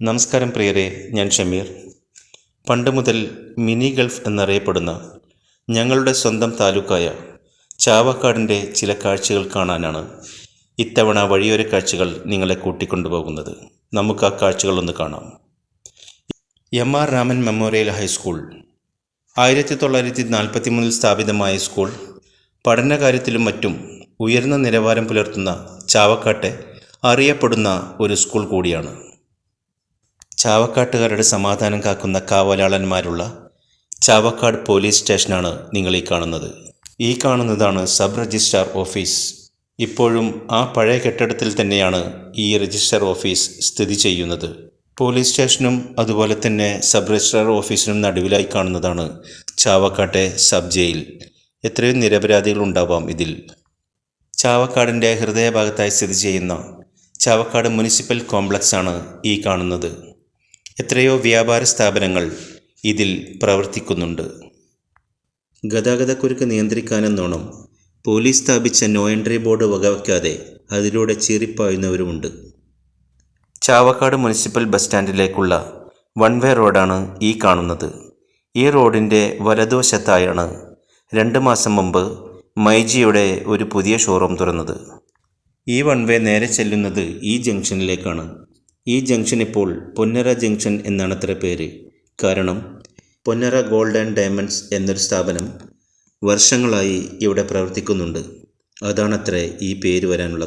നമസ്കാരം പ്രിയരെ, ഞാൻ ഷമീർ. പണ്ട് മുതൽ മിനി ഗൾഫ് എന്നറിയപ്പെടുന്ന ഞങ്ങളുടെ സ്വന്തം താലൂക്കായ ചാവക്കാടിൻ്റെ ചില കാഴ്ചകൾ കാണാനാണ് ഇത്തവണ വഴിയോര കാഴ്ചകൾ നിങ്ങളെ കൂട്ടിക്കൊണ്ടുപോകുന്നത്. നമുക്ക് ആ കാഴ്ചകളൊന്ന് കാണാം. എം.ആർ. രാമൻ മെമ്മോറിയൽ ഹൈസ്കൂൾ 1943 സ്ഥാപിതമായ സ്കൂൾ പഠനകാര്യത്തിലും മറ്റും ഉയർന്ന നിലവാരം പുലർത്തുന്ന ചാവക്കാട്ടെ അറിയപ്പെടുന്ന ഒരു സ്കൂൾ കൂടിയാണ്. ചാവക്കാട്ടുകാരുടെ സമാധാനം കാക്കുന്ന കാവലാളന്മാരുള്ള ചാവക്കാട് പോലീസ് സ്റ്റേഷനാണ് നിങ്ങൾ ഈ കാണുന്നത്. ഈ കാണുന്നതാണ് സബ് രജിസ്ട്രാർ ഓഫീസ്. ഇപ്പോഴും ആ പഴയ കെട്ടിടത്തിൽ തന്നെയാണ് ഈ രജിസ്ട്രാർ ഓഫീസ് സ്ഥിതി ചെയ്യുന്നത്. പോലീസ് സ്റ്റേഷനും അതുപോലെ തന്നെ സബ് രജിസ്ട്രാർ ഓഫീസിനും നടുവിലായി കാണുന്നതാണ് ചാവക്കാട്ടെ സബ് ജയിൽ. എത്രയോ നിരപരാധികൾ ഉണ്ടാവാം ഇതിൽ. ചാവക്കാടിൻ്റെ ഹൃദയഭാഗത്തായി സ്ഥിതി ചെയ്യുന്ന ചാവക്കാട് മുനിസിപ്പൽ കോംപ്ലക്സ് ആണ് ഈ കാണുന്നത്. എത്രയോ വ്യാപാര സ്ഥാപനങ്ങൾ ഇതിൽ പ്രവർത്തിക്കുന്നുണ്ട്. ഗതാഗതക്കുരുക്ക് നിയന്ത്രിക്കാനെന്നോണം പോലീസ് സ്ഥാപിച്ച നോ എൻട്രി ബോർഡ് വകവയ്ക്കാതെ അതിലൂടെ ചീറിപ്പായുന്നവരുമുണ്ട്. ചാവക്കാട് മുനിസിപ്പൽ ബസ് സ്റ്റാൻഡിലേക്കുള്ള വൺ വേ റോഡാണ് ഈ കാണുന്നത്. ഈ റോഡിൻ്റെ വലതുവശത്തായാണ് 2 മാസം മുമ്പ് മൈജിയുടെ ഒരു പുതിയ ഷോറൂം തുറന്നത്. ഈ വൺ വേ നേരെ ചെല്ലുന്നത് ഈ ജംഗ്ഷനിലേക്കാണ്. ഈ ജംഗ്ഷൻ ഇപ്പോൾ പൊന്നര ജംഗ്ഷൻ എന്നാണത്ര പേര്. കാരണം പൊന്നര ഗോൾഡ് ആൻഡ് ഡയമണ്ട്സ് എന്നൊരു സ്ഥാപനം വർഷങ്ങളായി ഇവിടെ പ്രവർത്തിക്കുന്നുണ്ട്. അതാണത്രേ ഈ പേര് വരാനുള്ള